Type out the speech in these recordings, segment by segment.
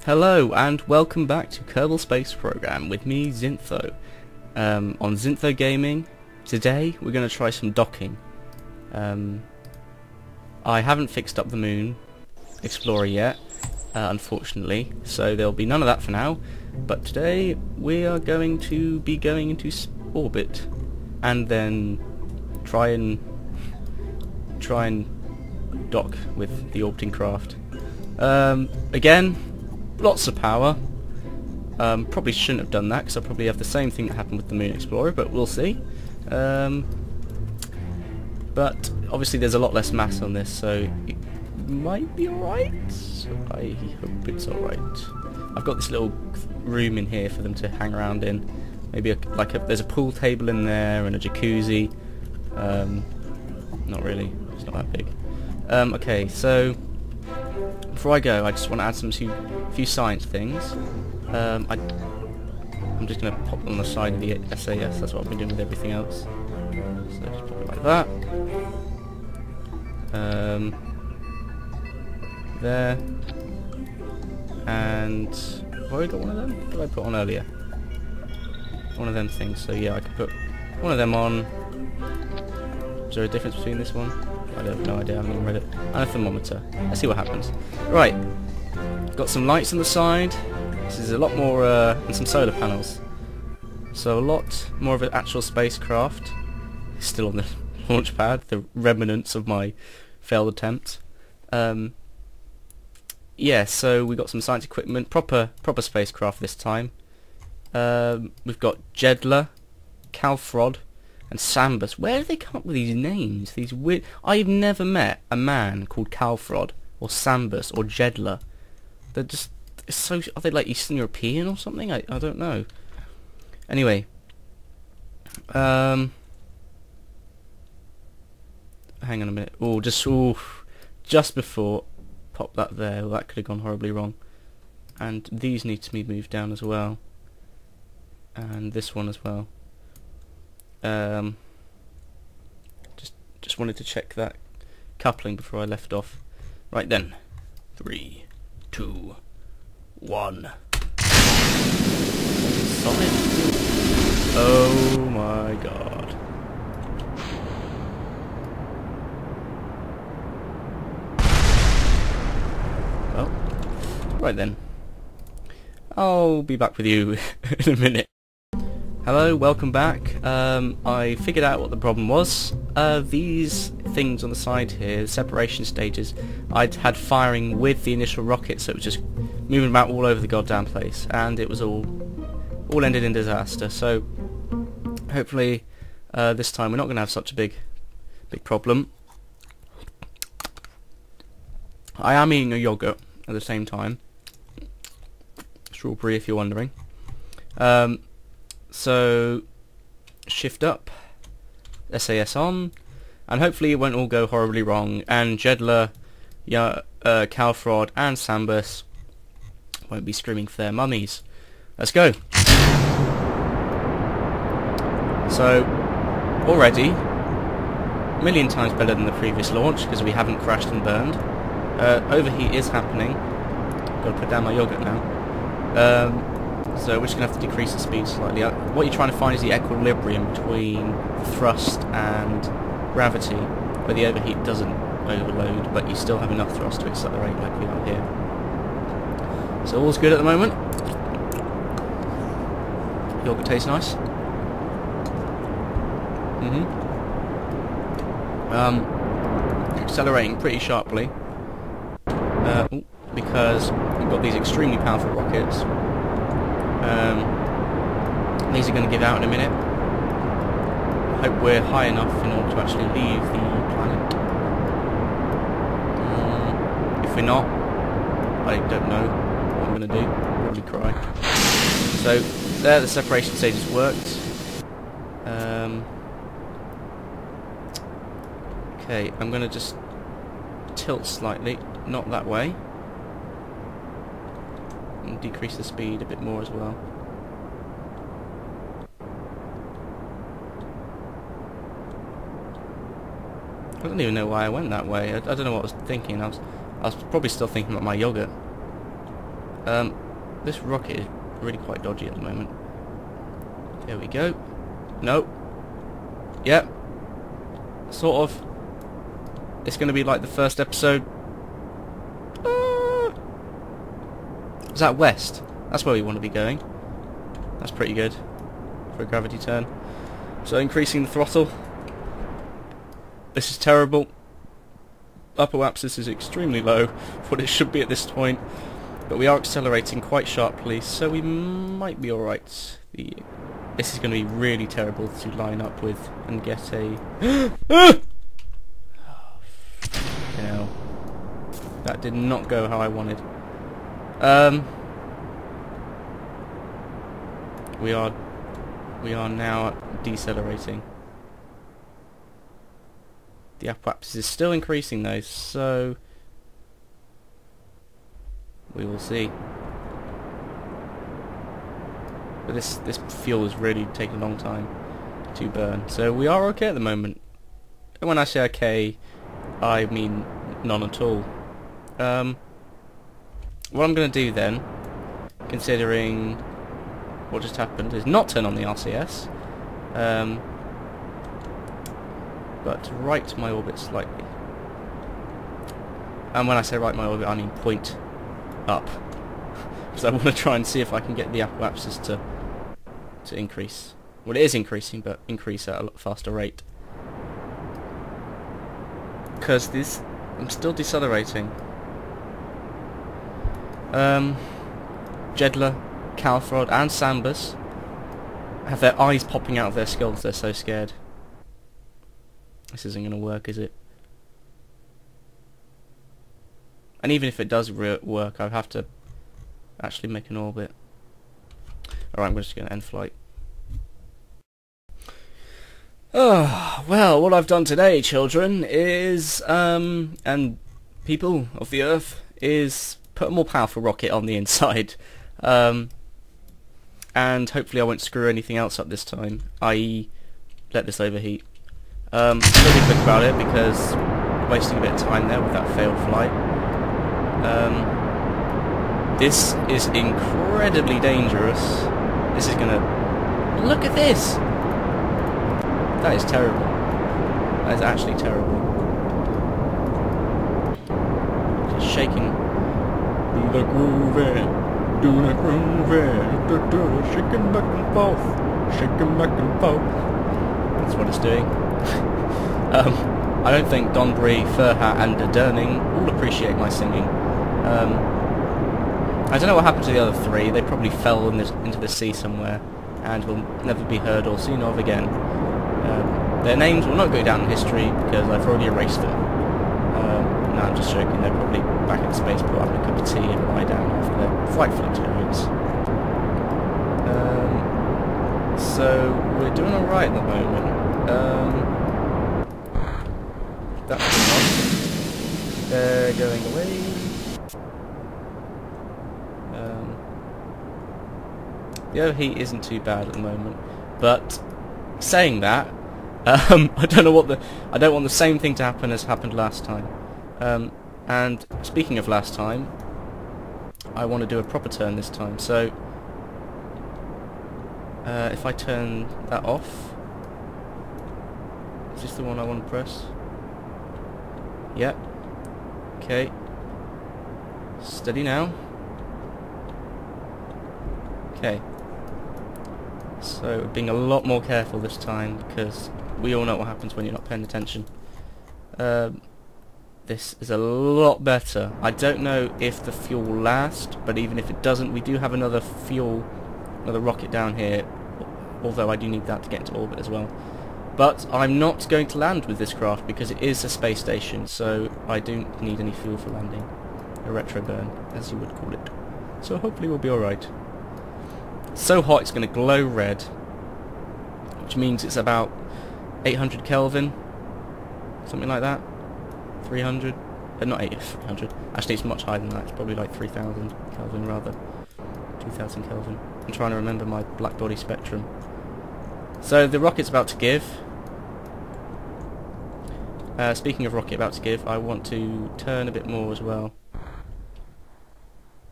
Hello and welcome back to Kerbal Space Program with me, Zintho. On Zintho Gaming, today we're going to try some docking. I haven't fixed up the Moon Explorer yet, unfortunately, so there'll be none of that for now. But today we are going to be going into orbit and then try and dock with the orbiting craft. Again, lots of power. Probably shouldn't have done that because I'll probably have the same thing that happened with the Moon Explorer, but we'll see. But obviously there's a lot less mass on this, so it might be alright. I hope it's alright. I've got this little room in here for them to hang around in. Maybe there's a pool table in there and a jacuzzi. Not really, it's not that big. Okay, so before I go, I just want to add some few science things. I'm just going to pop them on the side of the SAS. That's what I've been doing with everything else. So just pop it like that. There. And have I got one of them? What did I put on earlier? One of them things. So yeah, I could put one of them on. Is there a difference between this one? I have no idea, I haven't even read it. And a thermometer. Let's see what happens. Right. Got some lights on the side. This is a lot more, and some solar panels. So a lot more of an actual spacecraft. Still on the launch pad, the remnants of my failed attempt. Yeah, so we got some science equipment, proper spacecraft this time. We've got Jebidiah, Calfrod, and Sambus. Where do they come up with these names? These weird. I've never met a man called Calfrod or Sambus or Jebidiah. They're just so. Are they like Eastern European or something? I don't know. Anyway, hang on a minute. Oh, just before. Pop that there. Well, that could have gone horribly wrong. And these need to be moved down as well. And this one as well. Just wanted to check that coupling before I left off. Right then. 3, 2, 1. Solid. Oh my god. Well, right then. I'll be back with you in a minute. Hello, welcome back. I figured out what the problem was. These things on the side here, the separation stages, I'd had firing with the initial rocket, so it was just moving about all over the goddamn place, and it was all ended in disaster. So hopefully this time we're not going to have such a big problem. I am eating a yogurt at the same time. Strawberry, if you're wondering. So, shift up, SAS on, and hopefully it won't all go horribly wrong, and Jebidiah, Calfrod, and Sambus won't be screaming for their mummies. Let's go! So, already, a million times better than the previous launch, because we haven't crashed and burned. Overheat is happening. Gotta put down my yogurt now. So we're just going to have to decrease the speed slightly. What you're trying to find is the equilibrium between thrust and gravity, where the overheat doesn't overload, but you still have enough thrust to accelerate like we are here. So all's good at the moment. Yogurt tastes nice. Accelerating pretty sharply, because we've got these extremely powerful rockets. These are going to give out in a minute. I hope we're high enough in order to actually leave the planet. If we're not, I don't know what I'm going to do. Probably cry. So there, the separation stages worked. Okay, I'm going to just tilt slightly, not that way. And decrease the speed a bit more as well. I don't even know why I went that way. I don't know what I was thinking. I was probably still thinking about my yogurt. This rocket is really quite dodgy at the moment. There we go. No. Yep. Sort of. It's going to be like the first episode. Is that west? That's where we want to be going. That's pretty good for a gravity turn. So increasing the throttle. This is terrible. Upper axis is extremely low for what it should be at this point. But we are accelerating quite sharply, so we might be alright. This is going to be really terrible to line up with and get a... You know, that did not go how I wanted. We are now decelerating. The upper-axis is still increasing though, so we will see. But this fuel is really taking a long time to burn, so we are okay at the moment. And when I say okay, I mean none at all. What I'm going to do then, considering what just happened, is not turn on the RCS, but right my orbit slightly. And when I say right my orbit, I mean point up, because I want to try and see if I can get the upper axis to increase. Well, it is increasing, but increase at a lot faster rate. Because I'm still decelerating. Jedler, Calfrod and Sambus have their eyes popping out of their skulls, they're so scared. This isn't going to work, is it? And even if it does work, I have to actually make an orbit. Alright, I'm just going to end flight. Oh, well, what I've done today, children, is, and people of the Earth, is put a more powerful rocket on the inside. And hopefully I won't screw anything else up this time, i.e. let this overheat. I'm really quick about it because wasting a bit of time there with that failed flight. This is incredibly dangerous. This is gonna... Look at this! That is terrible. That is actually terrible. Just shaking. Do the groovy, do the groovy, shaking back and forth, shaking back and forth. That's what it's doing. I don't think Denberry, Furhat and Durning all appreciate my singing. I don't know what happened to the other three. They probably fell into the sea somewhere and will never be heard or seen of again. Their names will not go down in history because I've already erased them. No, I'm just joking. They're probably back in the spaceport having a cup of tea and lie down after their frightful experience. So we're doing alright at the moment. That's one. They're going away. The overheat isn't too bad at the moment, but saying that, I don't want the same thing to happen as happened last time. And speaking of last time, I want to do a proper turn this time. So if I turn that off, is this the one I want to press? Yep. Okay. Steady now. Okay. So being a lot more careful this time because we all know what happens when you're not paying attention. This is a lot better. I don't know if the fuel will last, but even if it doesn't, we do have another rocket down here, although I do need that to get into orbit as well. But I'm not going to land with this craft because it is a space station, so I don't need any fuel for landing. A retro burn, as you would call it. So hopefully we'll be alright. So hot it's going to glow red, which means it's about 800 Kelvin, something like that. 300, not 300. Actually, it's much higher than that. It's probably like 3,000 Kelvin rather. 2,000 Kelvin. I'm trying to remember my black body spectrum. So the rocket's about to give. Speaking of rocket about to give, I want to turn a bit more as well.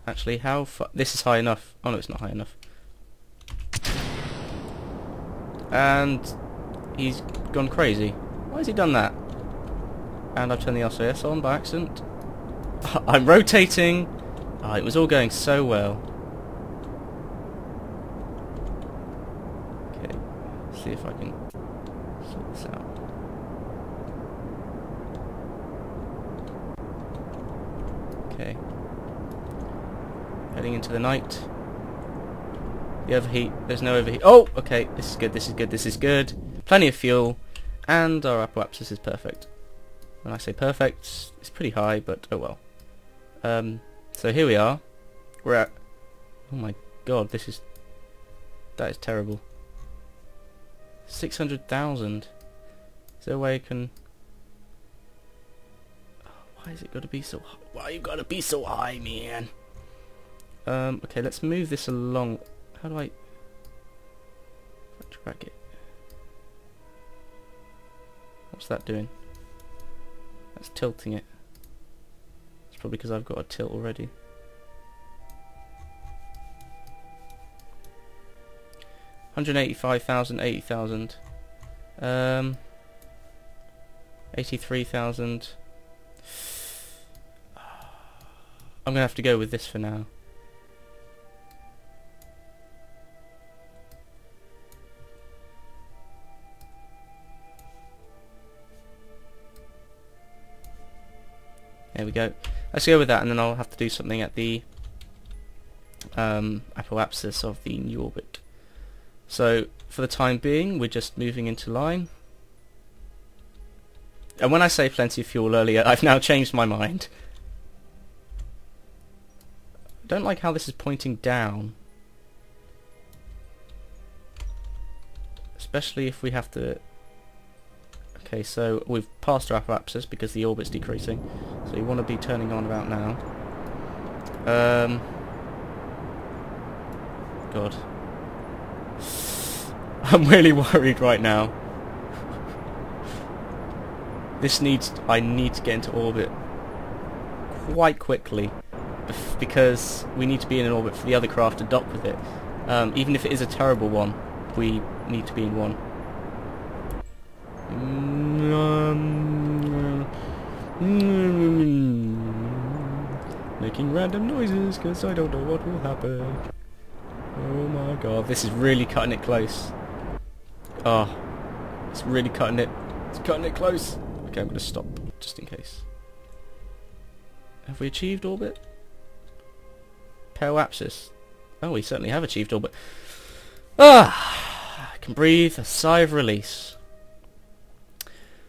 Actually, how far? This is high enough. Oh no, it's not high enough. And he's gone crazy. Why has he done that? And I've turned the LCS on by accident. I'm rotating. Oh, it was all going so well. Okay, see if I can sort this out. Okay. Heading into the night. The overheat. There's no overheat. Oh, okay. This is good. This is good. This is good. Plenty of fuel, and our apoapsis is perfect. When I say perfect, it's pretty high, but oh well. So here we are. We're at. Oh my god, that is terrible. 600,000. Is there a way I can? Oh, why is it got to be so? Why you got to be so high, man? Okay, let's move this along. How do I drag it? What's that doing? That's tilting it. It's probably because I've got a tilt already. $185,000, 80,000, 83,000. I'm gonna have to go with this for now. There we go. Let's go with that, and then I'll have to do something at the apoapsis of the new orbit. So, for the time being, we're just moving into line. And when I say plenty of fuel earlier, I've now changed my mind. I don't like how this is pointing down. Especially if we have to... Okay, so we've passed our apoapsis because the orbit's decreasing. So you want to be turning on about now. God. I'm really worried right now. I need to get into orbit quite quickly because we need to be in an orbit for the other craft to dock with it. Even if it is a terrible one, we need to be in one. Making random noises because I don't know what will happen. Oh my god, this is really cutting it close. Oh, it's really cutting it. It's cutting it close. Okay, I'm going to stop just in case. Have we achieved orbit? Apoapsis. Oh, we certainly have achieved orbit. Ah, I can breathe a sigh of release.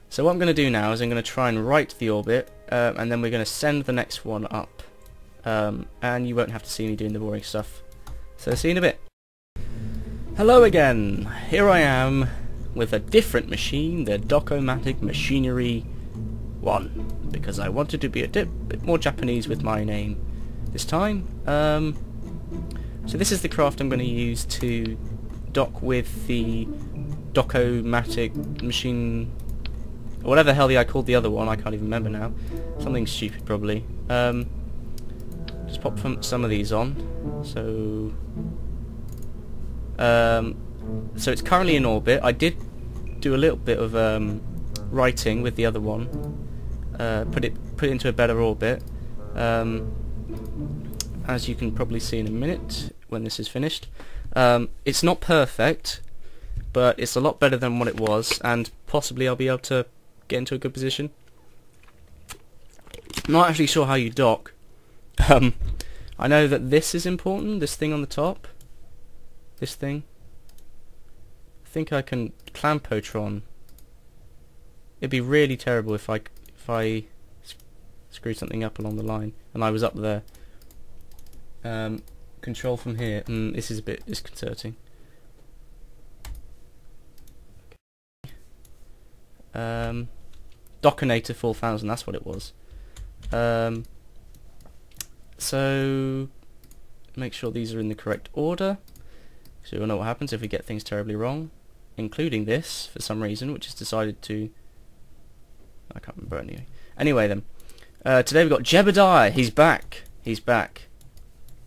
So what I'm going to do now is I'm going to try and right the orbit, and then we're going to send the next one up. And you won't have to see me doing the boring stuff. So see you in a bit. Hello again. Here I am with a different machine, the Docomatic Machinery 1, because I wanted to be a bit more Japanese with my name this time. So this is the craft I'm going to use to dock with the Docomatic machine, or whatever the hell I called the other one. I can't even remember now. Something stupid probably. Just pop some of these on. So it's currently in orbit. I did do a little bit of writing with the other one. Put it into a better orbit. As you can probably see in a minute when this is finished. It's not perfect, but it's a lot better than what it was, and possibly I'll be able to get into a good position. I'm not actually sure how you dock. I know that this is important, this thing on the top. This thing. I think I can clampotron. It'd be really terrible if I screwed something up along the line and I was up there. Control from here. This is a bit disconcerting. Dockinator 4000, that's what it was. So make sure these are in the correct order, so you'll know what happens if we get things terribly wrong, including this for some reason, which has decided to... I can't remember anyway. Anyway then, today we've got Jebidiah. He's back. He's back.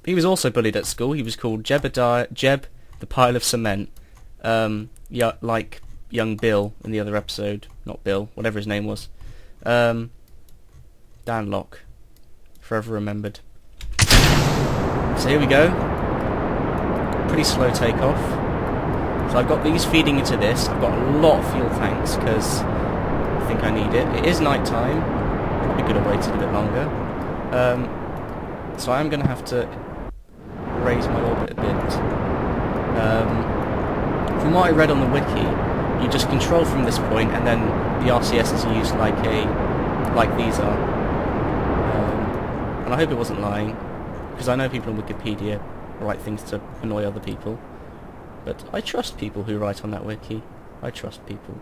he was also bullied at school. He was called Jebidiah, Jeb, the pile of cement. Yeah, like young Bill in the other episode. Not Bill, whatever his name was. Dan Locke. Forever remembered. So here we go. Pretty slow takeoff. So I've got these feeding into this. I've got a lot of fuel tanks because I think I need it. It is night time. Probably could have waited a bit longer. So I'm going to have to raise my orbit a bit. From what I read on the wiki, you just control from this point, and then the RCS is used like these are. And I hope it wasn't lying, because I know people on Wikipedia write things to annoy other people. But I trust people who write on that wiki. I trust people.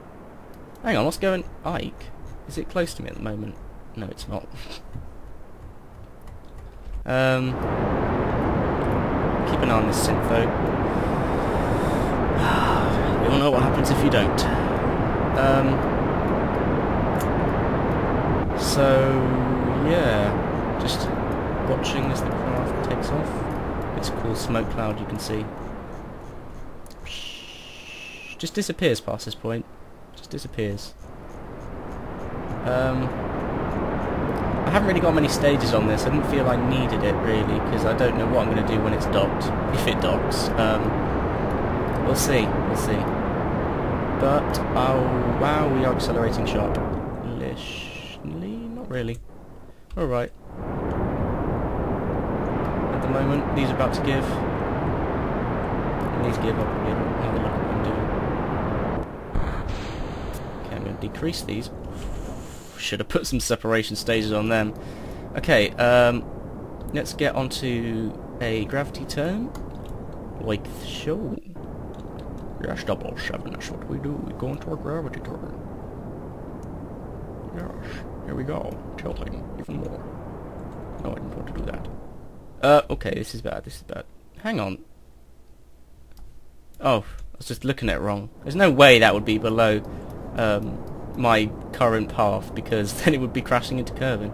Hang on, what's going... Ike? Is it close to me at the moment? No, it's not. Keep an eye on this synth though. You'll know what happens if you don't. So yeah, just watching as the craft takes off. It's a cool smoke cloud you can see. Just disappears past this point. Just disappears. I haven't really got many stages on this. I didn't feel I needed it really, because I don't know what I'm going to do when it's docked. If it docks. We'll see. We'll see. But, oh wow, we are accelerating sharply. Not really. Alright. At the moment, these are about to give. And these give up a bit. Have a look at what I'm doing. Okay, I'm going to decrease these. Should have put some separation stages on them. Okay, let's get onto a gravity turn. Like the show. Yes, 007, that's what we do. We go into our gravity turn. Yes, here we go. Tilting even more. No, I didn't want to do that. Okay, this is bad, this is bad. Hang on. Oh, I was just looking at it wrong. There's no way that would be below, my current path, because then it would be crashing into Kerbin.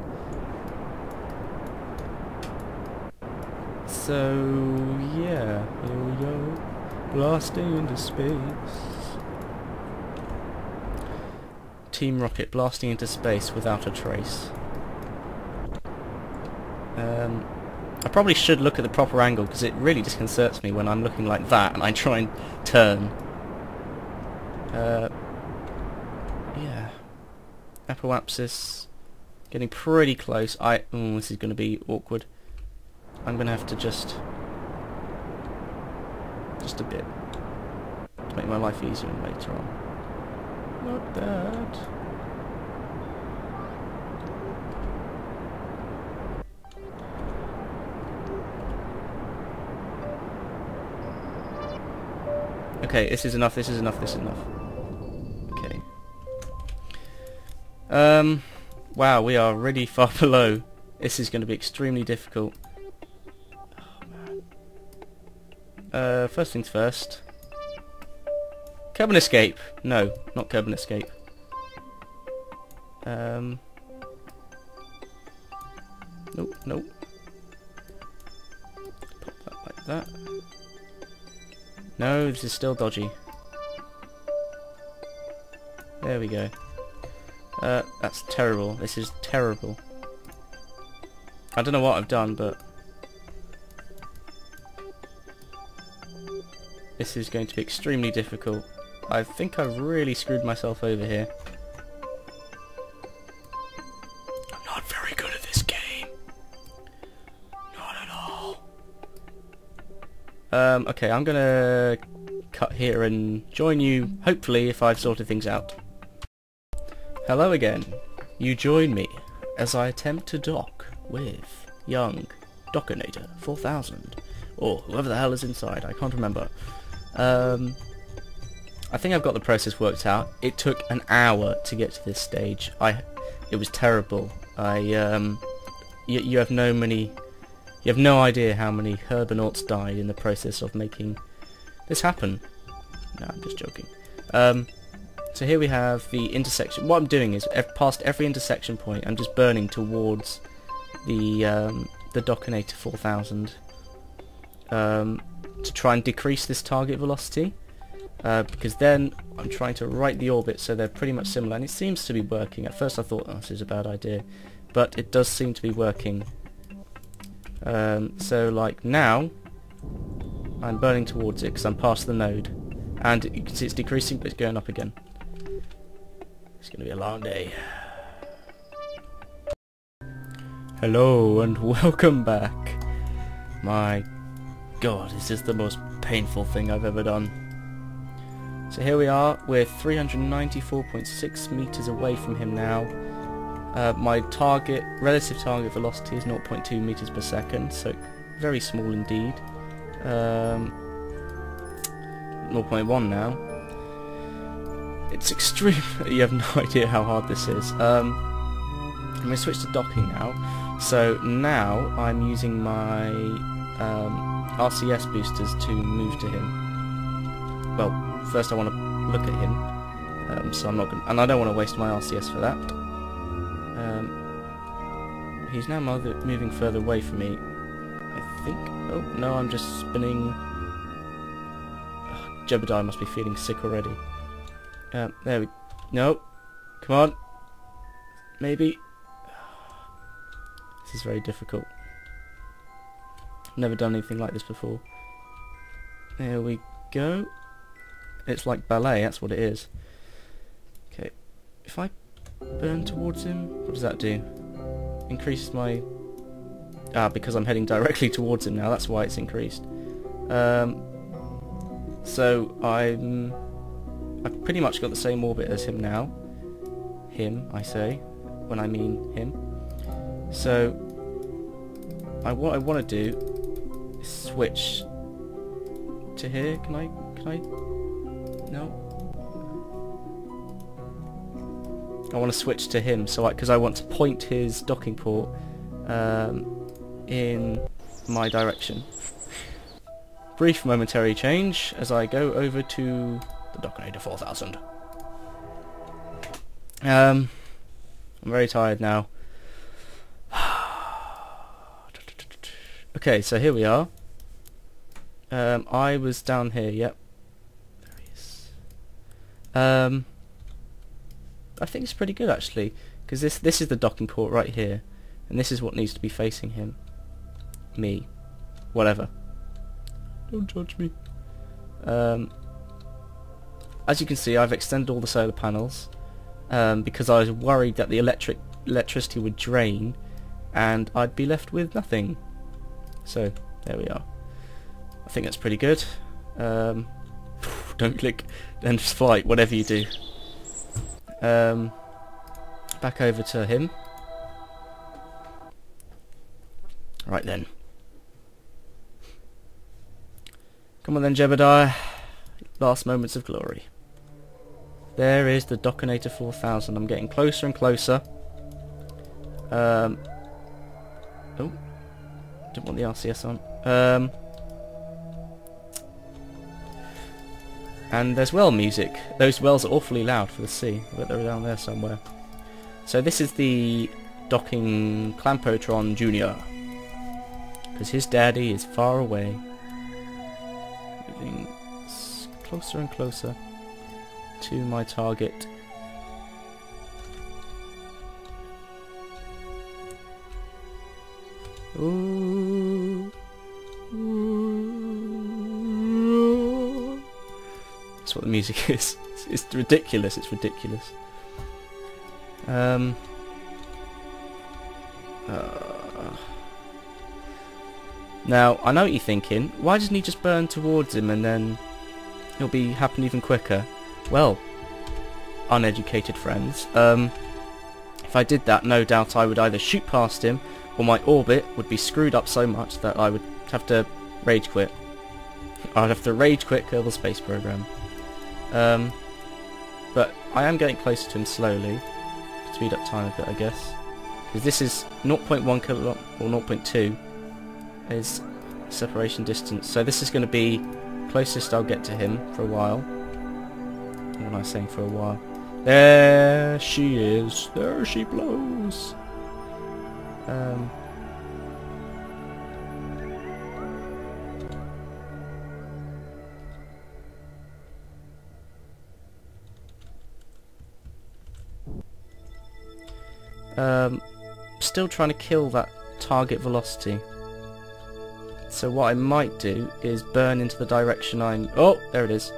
So yeah, here we go, blasting into space. Team Rocket blasting into space without a trace. I probably should look at the proper angle, because it really disconcerts me when I'm looking like that and I try and turn. Yeah. Apoapsis getting pretty close. This is going to be awkward. I'm going to have to just a bit to make my life easier later on. Not that. Okay, this is enough, this is enough, this is enough. Okay. Wow, we are really far below. This is going to be extremely difficult. Oh, man. First things first. Kerbin escape! No, not Kerbin escape. Nope, nope. Pop that like that. No, this is still dodgy. There we go. That's terrible. This is terrible. I don't know what I've done, but this is going to be extremely difficult. I think I've really screwed myself over here. I'm not very good at this game. Not at all. Okay, I'm gonna cut here and join you, hopefully, if I've sorted things out. Hello again. You join me as I attempt to dock with young Dockinator 4000, or whoever the hell is inside, I can't remember. I think I've got the process worked out. It took an hour to get to this stage. It was terrible. You have no idea how many Herbinauts died in the process of making this happen. No, I'm just joking. So here we have the intersection. What I'm doing is, past every intersection point, I'm just burning towards the Dockinator 4000. to try and decrease this target velocity, because then I'm trying to right the orbit so they're pretty much similar, and it seems to be working. At first I thought, oh, this is a bad idea, but it does seem to be working. So like now I'm burning towards it because I'm past the node, and you can see it's decreasing but it's going up again. It's going to be a long day. Hello and welcome back. My god, this is the most painful thing I've ever done. So here we are, we're 394.6 meters away from him now. My relative target velocity is 0.2 meters per second, so very small indeed. 0.1 now. It's extreme. You have no idea how hard this is. I'm going to switch to docking now. So now I'm using my RCS boosters to move to him. Well, first I want to look at him, so I'm not going, and I don't want to waste my RCS for that. He's now moving further away from me, I think. Oh no, I'm just spinning. Oh, Jebidiah must be feeling sick already. There we. No, come on. Maybe. This is very difficult. Never done anything like this before. There we go. It's like ballet, that's what it is. Okay, if I burn towards him, what does that do? Increases my... because I'm heading directly towards him now, that's why it's increased. So I've pretty much got the same orbit as him now. Him, I say, when I mean him. So what I want to do is switch to here. Can I? No. I want to switch to him, so because I want to point his docking port in my direction. Brief momentary change as I go over to the Dockinator 4000. I'm very tired now. Okay, so here we are. I was down here, yep. There he is. I think it's pretty good actually, because this is the docking port right here, and this is what needs to be facing him. Me. Whatever. Don't judge me. As you can see, I've extended all the solar panels, because I was worried that the electricity would drain, and I'd be left with nothing. So there we are. I think that's pretty good. Don't click and just flight, whatever you do. Back over to him. Right then. Come on then, Jebidiah. Last moments of glory. There is the Dockinator 4000. I'm getting closer and closer. Oh. Didn't want the RCS on. And there's well music. Those wells are awfully loud for the sea. I bet they're down there somewhere. So this is the docking Clampotron Jr. Because his daddy is far away. Moving closer and closer to my target. Ooh. Ooh. That's what the music is. It's ridiculous. It's ridiculous. Now, I know what you're thinking. Why doesn't he just burn towards him and then it'll be happen even quicker? Well, uneducated friends. If I did that, no doubt I would either shoot past him, or my orbit would be screwed up so much that I would have to rage quit. I'd have to rage quit Kerbal Space Program. But I am getting closer to him slowly. Speed up time a bit, I guess. Because this is 0.1 kilowatt or 0.2 is separation distance. So this is going to be closest I'll get to him for a while. What am I saying for a while? There she is. There she blows. still trying to kill that target velocity. So what I might do is burn into the direction I'm... Oh, there it is.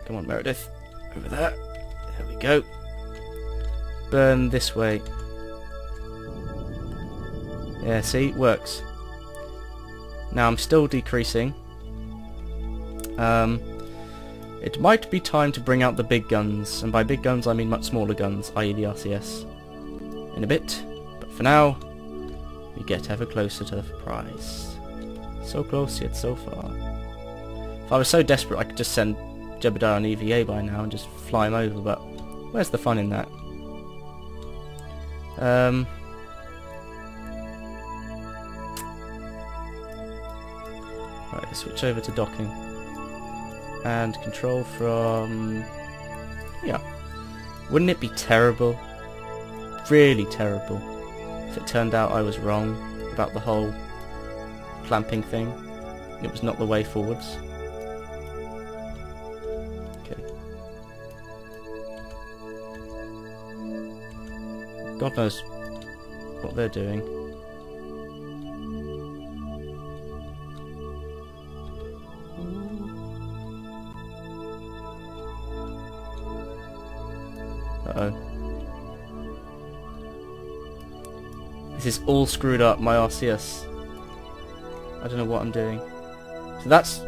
Come on, Meredith. Over there. There we go. Burn this way. Yeah, see? Works. Now I'm still decreasing. It might be time to bring out the big guns, and by big guns I mean much smaller guns, i.e. the RCS, in a bit. But for now, we get ever closer to the prize. So close yet so far. If I was so desperate I could just send Jebidiah on EVA by now and just fly him over, but where's the fun in that? Right, let's switch over to docking. And control from... yeah. Wouldn't it be terrible? Really terrible. If it turned out I was wrong about the whole clamping thing. It was not the way forwards. Okay. God knows what they're doing. Uh-oh. This is all screwed up, my RCS. I don't know what I'm doing. So that's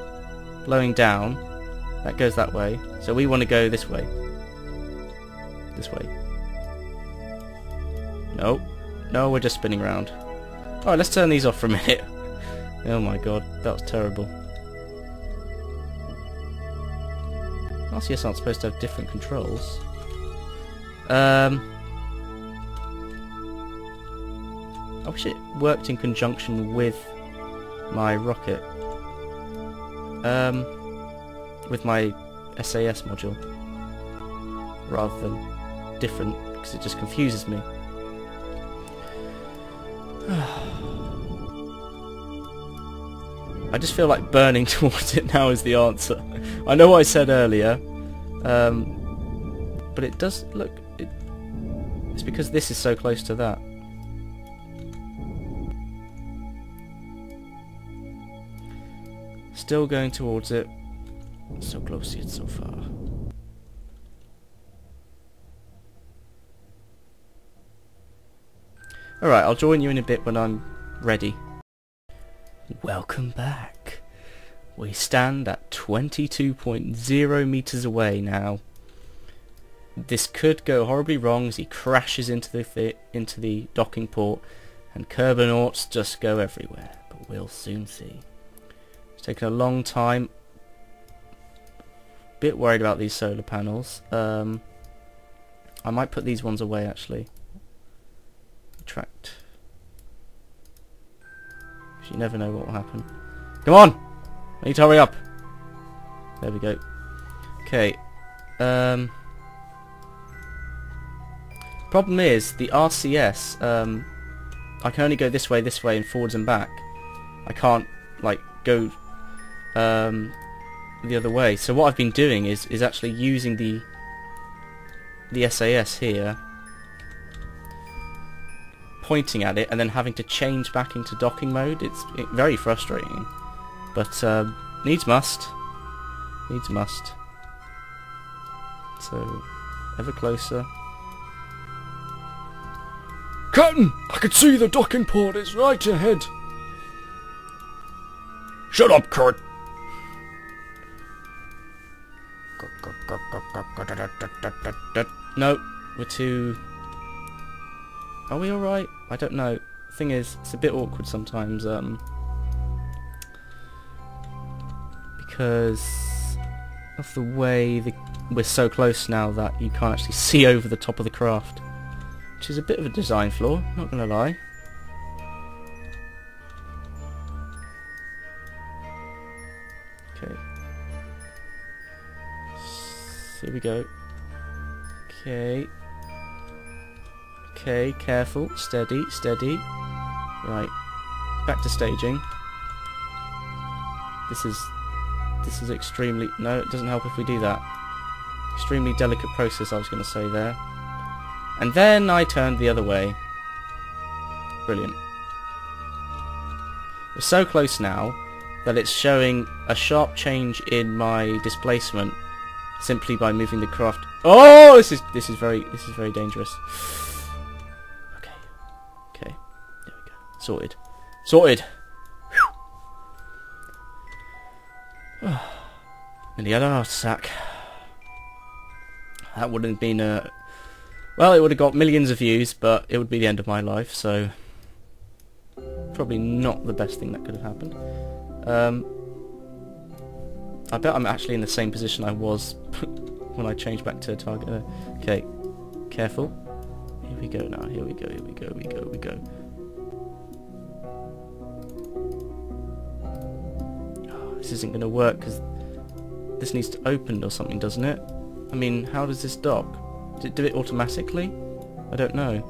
blowing down. That goes that way. So we want to go this way. This way. No. No, we're just spinning around. Alright, let's turn these off for a minute. Oh my god, that was terrible. RCS aren't supposed to have different controls. I wish it worked in conjunction with my rocket. With my SAS module. Rather than different, because it just confuses me. I just feel like burning towards it now is the answer. I know what I said earlier, but it does look... it's because this is so close to that. Still going towards it. So close yet so far. Alright, I'll join you in a bit when I'm ready. Welcome back. We stand at 22.0 meters away now. This could go horribly wrong as he crashes into the docking port, and Kerbinauts just go everywhere. But we'll soon see. It's taken a long time. Bit worried about these solar panels. I might put these ones away actually. Retract. You never know what will happen. Come on! I need to hurry up. There we go. Okay. Problem is, the RCS, I can only go this way, and forwards and back. I can't, like, go the other way. So what I've been doing is actually using the SAS here, pointing at it, and then having to change back into docking mode. It's very frustrating, but needs must. Needs must. So, ever closer. Captain, I can see the docking port. It's right ahead. Shut up, Kurt. No, we're too... Are we alright? I don't know. Thing is, it's a bit awkward sometimes, because of the way we're so close now that you can't actually see over the top of the craft. Which is a bit of a design flaw, not gonna lie. Okay. So here we go. Okay. Okay, careful, steady, steady. Right. Back to staging. This is extremely... No, it doesn't help if we do that. Extremely delicate process, I was going to say there. And then I turned the other way. Brilliant. We're so close now that it's showing a sharp change in my displacement simply by moving the craft. Oh, this is very dangerous. Okay. Okay. There we go. Sorted. Sorted. Nearly had a heart attack. That wouldn't have been a... Well, it would have got millions of views, but it would be the end of my life, so... Probably not the best thing that could have happened. I bet I'm actually in the same position I was when I changed back to target. Okay, careful. Here we go now, here we go, here we go, we go. Oh, this isn't going to work because this needs to open or something, doesn't it? I mean, how does this dock? Does it do it automatically? I don't know.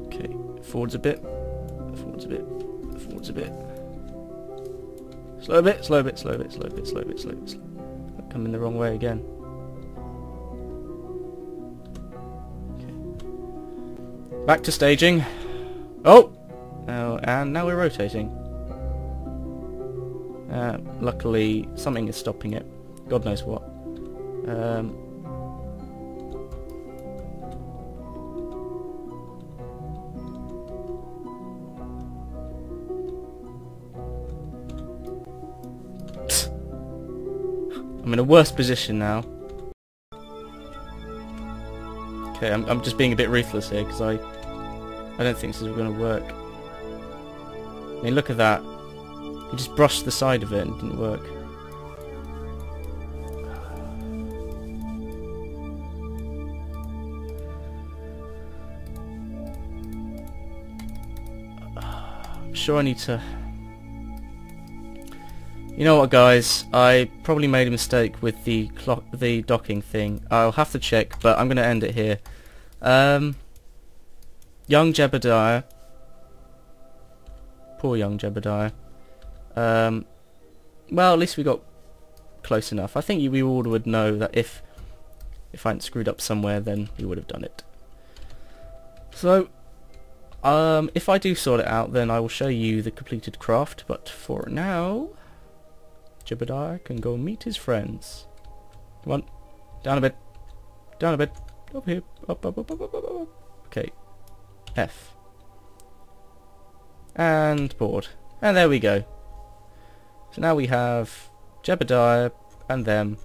Okay, forwards a bit. Forwards a bit. Forwards a bit. Slow a bit, slow a bit, slow a bit, slow a bit, slow a bit, slow a bit. I'm coming the wrong way again. Okay. Back to staging. Oh! Oh, and now we're rotating. Luckily, something is stopping it. God knows what. I'm in a worse position now. Okay, I'm just being a bit ruthless here because I don't think this is going to work. I mean, look at that. You just brushed the side of it and it didn't work. I'm sure I need to... You know what, guys? I probably made a mistake with the docking thing. I'll have to check, but I'm going to end it here. Young Jebidiah. Poor young Jebidiah. Well, at least we got close enough. I think we all would know that if I hadn't screwed up somewhere, then we would have done it. So, if I do sort it out, then I will show you the completed craft. But for now, Jebidiah can go meet his friends. Come on, down a bit, down a bit, up here, up, up, up, up, up, up, up. Okay, F. And board. And there we go. So now we have Jebidiah and them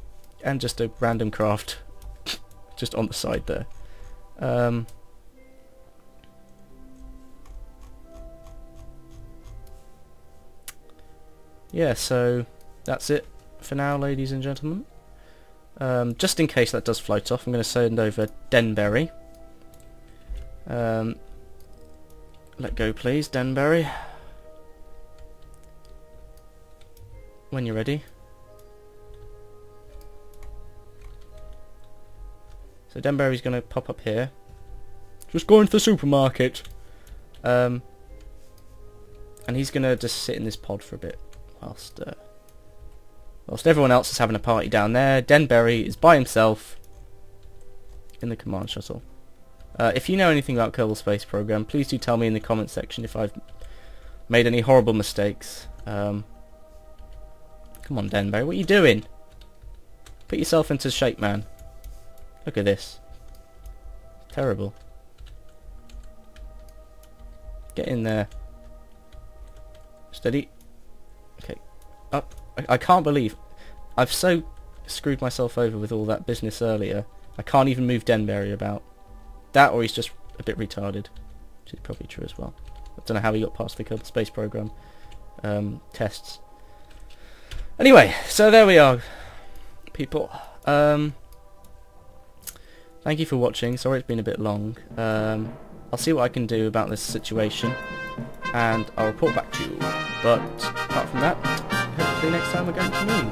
and just a random craft just on the side there. Yeah, so that's it for now, ladies and gentlemen. Just in case that does float off, I'm going to send over Denberry. Let go please, Denberry. When you're ready. So Denberry's going to pop up here. Just going to the supermarket. And he's going to just sit in this pod for a bit whilst everyone else is having a party down there. Denberry is by himself in the command shuttle. If you know anything about Kerbal Space Program, please do tell me in the comment section if I've made any horrible mistakes. Come on, Denberry, what are you doing? Put yourself into shape, man. Look at this. Terrible. Get in there. Steady. Okay. Up. I can't believe I've so screwed myself over with all that business earlier. I can't even move Denberry about. That or he's just a bit retarded. Which is probably true as well. I don't know how he got past the Kerbal Space Program tests. Anyway, so there we are, people. Thank you for watching. Sorry it's been a bit long. I'll see what I can do about this situation, and I'll report back to you. But apart from that, hopefully next time we're going to the moon.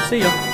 See ya.